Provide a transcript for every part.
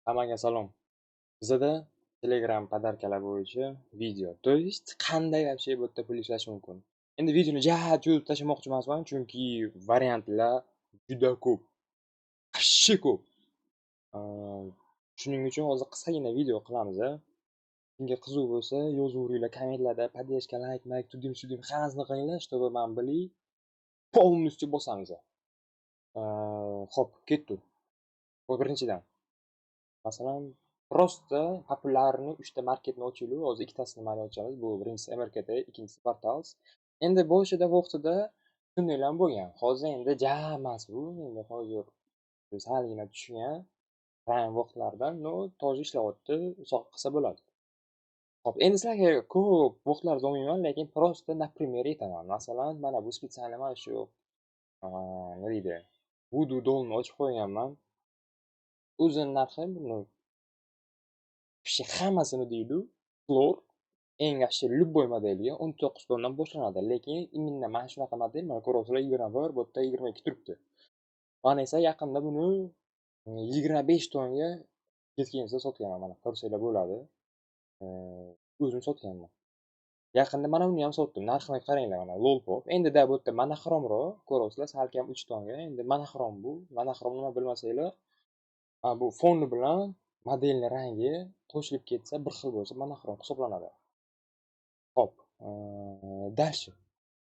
Hammaga salom. Bizada Telegram podarkalar bo'yicha video. То есть qanday вообще bu yerda pul ishlash mumkin? Endi videoni jat yozib tashlamoqchi emasman, chunki variantlar juda ko'p. Вообще ko'p. Shuning uchun hozir qisqagina video qilamiz. Kimga qiziq bo'lsa, yozaveringlar kommentlarda, поддержка, like, tudim hammasini qilinglar, чтобы men bilay, полностью bosamiz. Xo'p, ketdik. Bu birinchidan. Masalan, просто popularni 3 ta marketni ochaylik. Hozir ikkitasini mayli ochamiz. Bu birinchisi MRKT, ikkinchisi Portals. Endi boshida vaqtida shunday ham bo'lgan. Hozir endi jamasi bu. Endi hozir salgina tushgan prime vaqtlardan to'g'ri ishlayapti. Uzoq qilsa bo'ladi. Xo'p, endi sizlarga ko'p vaqtlar olmayman, lekin просто на примере aytaman. Masalan, mana bu spetsialniy mana shu nima deydi? Voodoo dollni ochib qo'yganman. O'zini narxi hammasini deydi, Flor eng yaxshi любой modeliga 19 dondan boshlanadi, lekin именно mana shunaqa model, mana ko'ryapsizlar, 21, bu yerda 22 turibdi. Men esa yaqinda buni 25 tonga ketganimizda sotganman, mana ko'rsanglar bo'ladi. O'zim sotganman. Yaqinda mana buni ham sotdim. Narxini qaranglar, mana Lolpop. Endi-da bu yerda monoxromroq, ko'ryapsizlar, salkam 3 tonga. Endi monoxrom bu. Monoxrom nima bilmasanglar, bu foni bilan modelni rangi qo'shilib ketsa, bir xil bo'lsa, monoxrom hisoblanadi. Xo'p, dальше.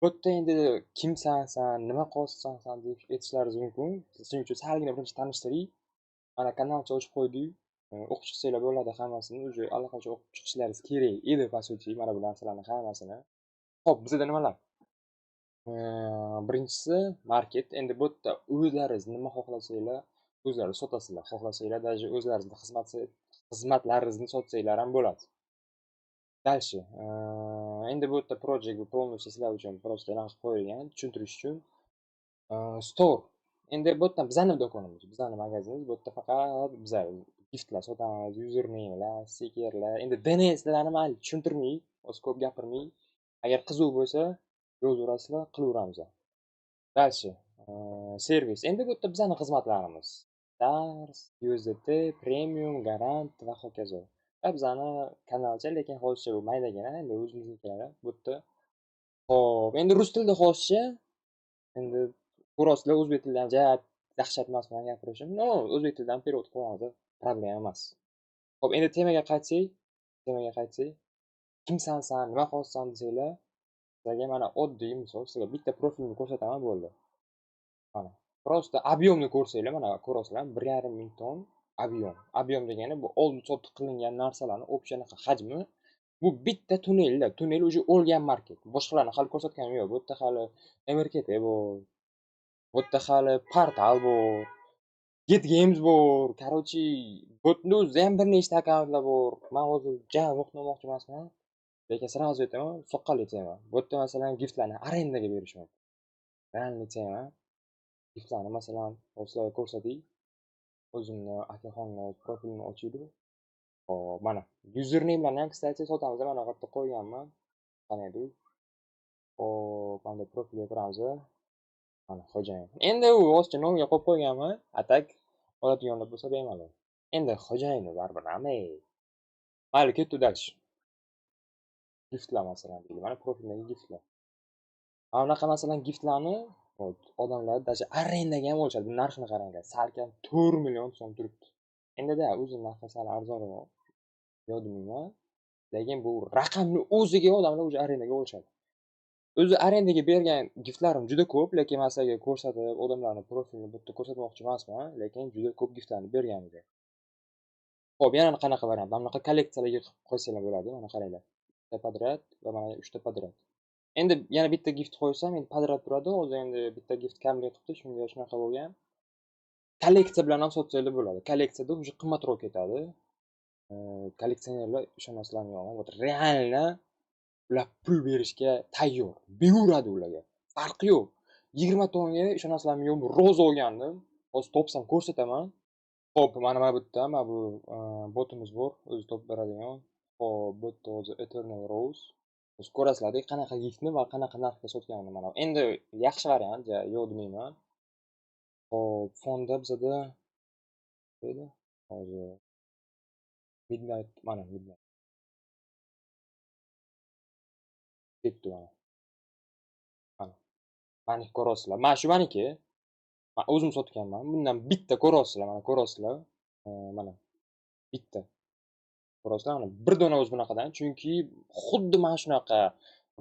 Bu yerda endi kimsan san, nima qilsan san deb aytishlaringiz mumkin. Shuning uchun salgina birinchi tanishtiray. Mana kanalcha ochib qo'ydik. O'qib chiqsanglar bo'ladi hammasini. Уже allaqachon o'qib chiqishlaringiz kerak edi, по сути, mana bu narsalarni hammasini. Xo'p, bizda nimalar? Birinchisi market. Endi bu yerda o'zlaringiz nima xohlasanglar, o'zlaringiz sotasizlar. Xohlasanglar даже o'zlaringizni xizmatlaringizni sotsanglar ham bo'ladi. Dальше. Endi bu yerda project bu полностью sizlar uchun просто anaqa qo'yilgan, tushuntirish uchun. Store. Endi bu yerda bizani do'konimiz, bizani magazinimiz. Bu yerda faqat bizlar giftlar sotamiz, username'lar, stikerlar. Endi DNS'larni mayli tushuntirmay, hozir ko'p gapirmay. Agar qiziq bo'lsa, yozaverasizlar, qilaveramiz. Dальше. Servis. Endi bu yerda bizani xizmatlarimiz. Dars, UZT, premium, garant va hokazo. Bizani kanalcha, lekin hozircha bu maydagina, endi o'zimiznikilar bu yerda. Xo'p, endi rus tilida hozircha, endi ko'rasizlar, o'zbek tilidan dahshat emas bilan gapirishim. O'zbek tilidan перевод qilamiz, problema emas. Xo'p, endi temaga qaytsak, kimsan san, nima qilsan desanglar, sizlarga mana oddiy misol, sizlarga bitta profilni ko'rsataman, bo'ldi. Mana, просто объемni ko'rsanglar, mana ko'rasizlar, 1,5 ming ton объем. Объем degani bu oldi-sotdi qilingan narsalarni общий anaqa hajmi. Bu bitta tunnelda, tunnel уже o'lgan market. Boshqalarni hali ko'rsatganim yo'q. Bu yerda hali MRKT bor. Bu yerda hali Portal bor. Get Games bor. Короче, bu yerda o'zida ham bir nechta akkauntlar bor. Men hozir vaqt olmoqchi emasman. Lekin sразу aytaman, soqqali tema. Bu yerda masalan giftlarni arendaga berish mumkin. Realniy tema. Giftlarni masalan, sizlarga ko'rsatay. O'zimni akaxonni profilini ochaylik. Hop, mana username'larni ham, kстати, sotamiz. Mana bu yerda qo'yganman. Qani edi? Hop, mana profilga kiramiz. Mana xo'jayin. Endi u hozircha nomga qo'yib qo'yganman. Atak oladiganlar bo'lsa bemalol. Endi xo'jayinni baribir namay. Mayli, ketdik dальше. Giftlar masalan deydi. Mana profildagi giftlar. Mana bunaqa masalan giftlarni odamlar даже arendaga ham olishadi. Bu narxini qaranglar. Salkam 4 million so'm turibdi. Endi-da o'zini narxi sal arzonroq. Yodimman. Lekin bu raqamni o'ziga odamlar o'zi arendaga olishadi. O'zi arendaga bergan giftlarim juda ko'p, lekin men sizlarga ko'rsatib, odamlarning profilini bu yerda ko'rsatmoqchi emasman, lekin juda ko'p giftlarni bergan edim. Xo'p, yana qanaqa variant? Mana bunaqa kolleksiyalarga qilib qo'ysanglar bo'ladi. Mana qaranglar. Bitta podrat va mana 3 ta podrat. Endi yana bitta gift qo'ysam, endi podrat turadi. Hozir endi bitta gift kamlik qilibdi, shunga shunaqa bo'lgan. Kolleksiya bilan ham sotsanglar bo'ladi. Kolleksiyada уже qimmatroq ketadi. Kolleksionerlar ishonasizlarmi yo'qmi? Realno ular pul berishga tayyor. Beraveradi ularga. Farqi yo'q. 20 tonga ishonasizlarmi yo'qmi? Roz olgandim. Hozir topsam ko'rsataman. Xo'p, mana bu yerda mana bu botimiz bor, o'zi topib beradigan. Xo'p, bu yerda hozir Eternal Rose. Siz ko'rasizlar qanaqa giftni va qanaqa narxga sotganini mana. Endi yaxshi variant, yo'q demayman. Xo'p, fonda bizada hozir Midnight, mana Midnight. Ketdi mana. Mana. Maniki ko'ryapsizlar. Mana shu maniki. Men o'zim sotganman. Bundan bitta ko'ryapsizlar, mana ko'ryapsizlar. Mana bitta. Ko'ryapsizlar, mana bir dona o'zi bunaqadan. Chunki xuddi mana shunaqa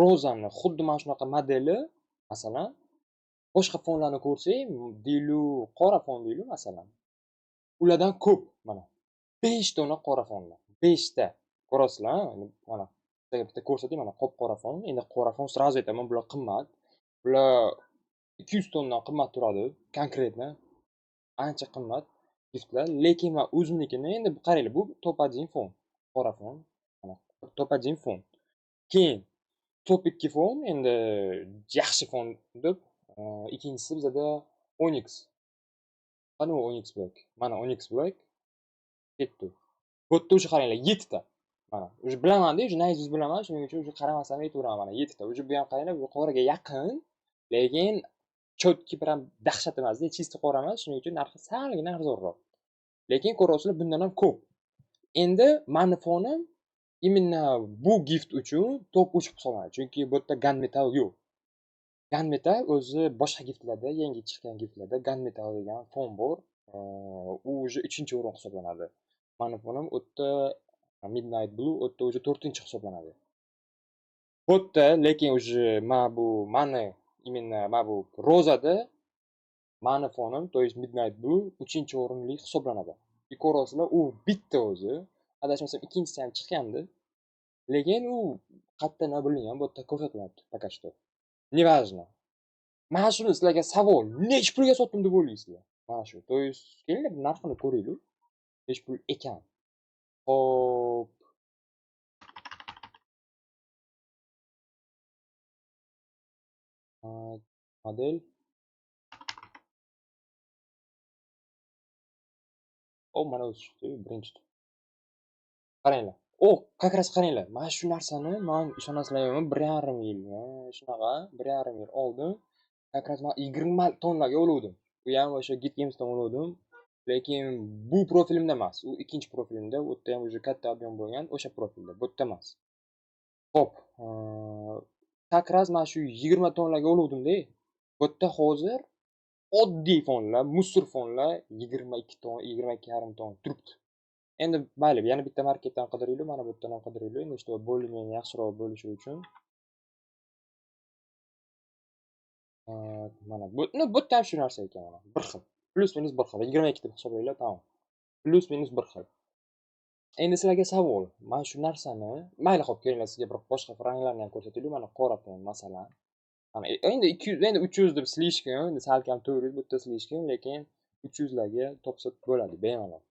rozani, xuddi mana shunaqa modeli, masalan, boshqa fonlarni ko'rsang, deylu, qora fon deylu, masalan. Ulardan ko'p mana. 5 dona qora fonlar. 5 ta. Ko'ryapsizlar, mana. Bitta ko'rsatayım, mana qop-qora fon. Endi qora fon sразу aytaman, bular qimmat. Bular 200 so'mdan qimmat turadi, konkretно. Ancha qimmat giftlar. Lekin men o'zimnikini endi qaranglar, bu top 1 fon. Qora fon. Mana top 1 fon. Keyin top 2 fon, endi yaxshi fon deb, ikkinchisi bizada Onyx. Qani u Onyx Black? Mana Onyx Black ketdi. Bu yerda o'sha qaranglar 7 ta. Mana, o'sha bilaman-da, o'sha naizuz bilaman, shuning uchun o'sha qaramasam aytaveraman, mana 7 ta. O'sha bu ham qaranglar, bu qoraga yaqin, lekin chotki bilan dahshat emasda, chisti qora emas, shuning uchun narxi salgina arzonroq. Lekin ko'ryapsizlar, bundan ham ko'p. Endi mani fonim именно bu gift uchun top 3 hisoblanadi. Chunki bu yerda gunmetal yo'q. Gunmetal o'zi boshqa giftlarda, yangi chiqqan giftlarda gunmetal degan fon bor. U o'zi 3-o'rin hisoblanadi. Mani fonim u yerda Midnight Blue, u yerda o'zi 4-chi hisoblanadi. Bu yerda lekin o'zi mani именно bu rozada mani fonim, то есть Midnight Blue 3-o'rinli hisoblanadi. Ko'ryapsizlar, u bitta o'zi. Adashmasam ikkinchisi ham chiqqandi. Lekin u qayerdan olingan, bu yerda ko'rsatilmayapti пока что. Неважно. Mana shuni sizlarga savol, nech pulga sotdim deb o'ylaysizlar? Mana shu. То есть kelinglar narxini ko'ringlar. Nech pul ekan? Hop. Model. Mana o'zi chiqdi, birinchi. Qaranglar. Как раз qaranglar. Mana shu narsani men ishonasizlarmi, 1,5 yil, shunaqa 1,5 yil oldin как раз men 20 tonlarga oluvdim. Bu ham o'sha Git Games'dan oluvdim. Lekin bu profilimda emas. U ikkinchi profilimda. U yerda ham o'sha katta ob'yom bo'lgan, o'sha profilda. Bu yerda emas. Xo'p, как раз mana shu 20 tonlarga oluvdim-da. Bu yerda hozir oddiy fonlar, musor fonlar 22 ton, 22,5 ton turibdi. Endi mayli, yana bitta marketdan qidiringlar, mana bu yerdan ham qidiringlar. Endi что более-менее yaxshiroq bo'lishi uchun. Mana bu yerda ham shu narsa ekan, mana. Bir xil. Plus minus bir xil. 22 deb hisoblanglar, tamom. Plus minus bir xil. Endi sizlarga savol. Mana shu narsani, mayli xo'p, kelinglar sizga bir boshqa ranglarni ham ko'rsataylik. Mana qora fon masalan. Mana endi 200, endi 300 deb slishkim, endi salkam 400 bu yerda slishkim, lekin 300 larga topsa bo'ladi, bemalol.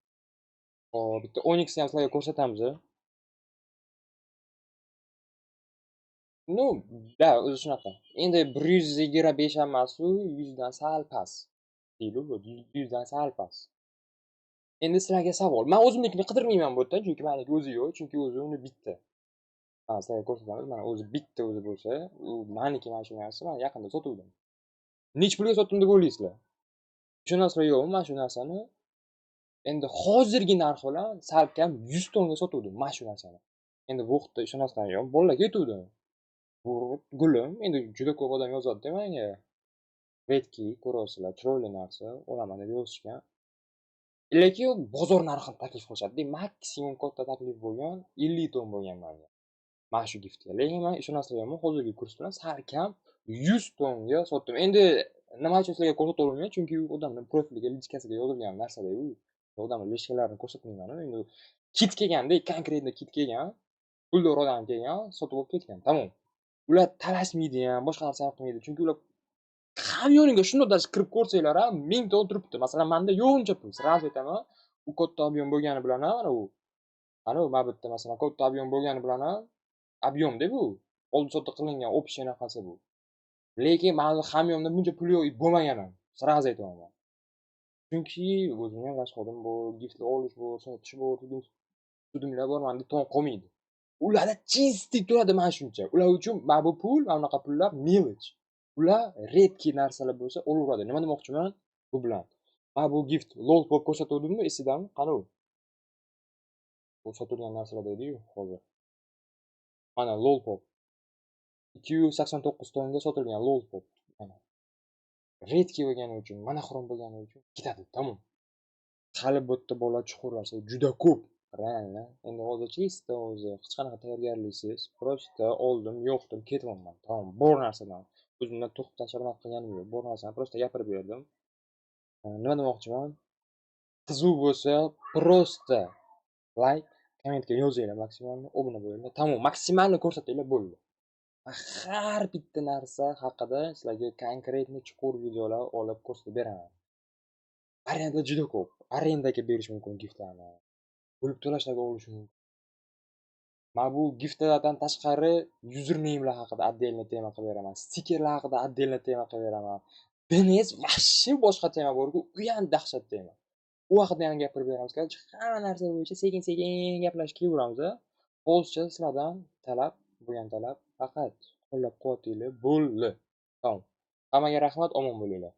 Hop, bitta Onyxni ham sizlarga ko'rsatamiz. Ну, да, o'zi shunaqa. Endi 125 ham emas-u, 100 dan sal past. Deydi bu, 100 dan sal past. Endi sizlarga savol. Men o'zimnikini qidirmayman bu yerdan, chunki meniki o'zi yo'q, chunki o'zi uni bitta. Mana sizlarga ko'rsatamiz. Mana o'zi bitta o'zi bo'lsa, u meniki mana shu narsa, men yaqinda sotuvdim. Nech pulga sotdim deb o'ylaysizlar? Ishonasizlar yo'qmi, mana shu narsani endi hozirgi narxi bilan salkam 100 tonga sotuvdim mana shu narsani. Endi bu vaqtda ishonasizlar yo'q, bolalar ketuvdi. Bu gulim, endi juda ko'p odam yozadi-da menga. Redki, ko'ryapsizlar, chiroyli narsa, olaman deb yozishgan. Lekin bozor narxini taklif qilishadi. Maksimum katta taklif bo'lgan 50 ton bo'lgan menga. Mana shu giftga. Lekin men ishonasizlar yo'qmi, hozirgi kurs bilan salkam 100 tonga sotdim. Endi nima uchun sizlarga ko'rsata olmayman? Chunki u odamning profiliga, lichkasiga yozilgan narsa-da-ku. Odamning lichkalarini ko'rsatmayman. Endi kit kelganda, konkretno kit kelgan, puldor odam kelgan, sotib olib ketgan. Tamom. Ular talashmaydi ham, boshqa narsa ham qilmaydi. Chunki ular hamyoniga shundoq даже kirib ko'rsanglar ham 1000 ton turibdi. Masalan, menda yo'g'incha pul. Sразу aytaman, u katta ob'yom bo'lgani bilan ham mana u. Mana bu yerda masalan katta ob'yom bo'lgani bilan ham ob'yomda bu. Oldi sotdi qilingan общий narxasi bu. Lekin meni hamyonda buncha pul yo'q bo'lmagan ham. Sразу aytaman. Chunki o'zimga ham rasxodim bor, giftlar olish bor, sotish bor, sudimlar bor, menda ton qolmaydi. Ularda чистый turadi mana shuncha. Ular uchun mana bu pul, mana bunaqa pullar mелочь. Ular redki narsalar bo'lsa olaveradi. Nima demoqchiman bu bilan? Mana bu gift lol bo'lib ko'rsatuvdimmi, esidami? Qani u? Bu sotilgan narsalar deydi-yu hozir. Mana Lollipop 289 tongga sotilgan Lollipop. Mana redki bo'lgani uchun, monoxrom bo'lgani uchun ketadi, tamom. Hali bu yerda bola chuqurlashsa juda ko'p. Reально. Endi hozir chista o'zi hech qanaqa tayyorgarliksiz. Просто oldim, yo'qdim, ketyapman. Tamom, bor narsadan. O'zimdan to'qib tashlamoq qilganim yo'q. Bor narsani просто gapirib berdim. Nima demoqchiman? Qiziq bo'lsa, просто like, kommentga yozinglar maksimalni, obuna bo'linglar. Tamom, maksimalni ko'rsatinglar bo'ldi. Har bitta narsa haqida sizlarga konkretni chuqur videolar olib ko'rsatib beraman. Variantlar juda ko'p. Arendaga berish mumkin giftlarni. Pul to'lashlarga olish mumkin. Mana bu giftlardan tashqari username'lar haqida отдельно tema qilib beraman. Stikerlar haqida отдельно tema qilib beraman. DNS вообще boshqa tema bor-ku, u ham dahshat tema. U haqida ham gapirib beramiz. Короче, hamma narsa bo'yicha sekin-sekin gaplashib kelaveramiz. Hozircha sizlardan talab, bo'lgan talab faqat qo'llab-quvvatinglar bo'ldi. Tamom. Hammaga rahmat, omon bo'linglar.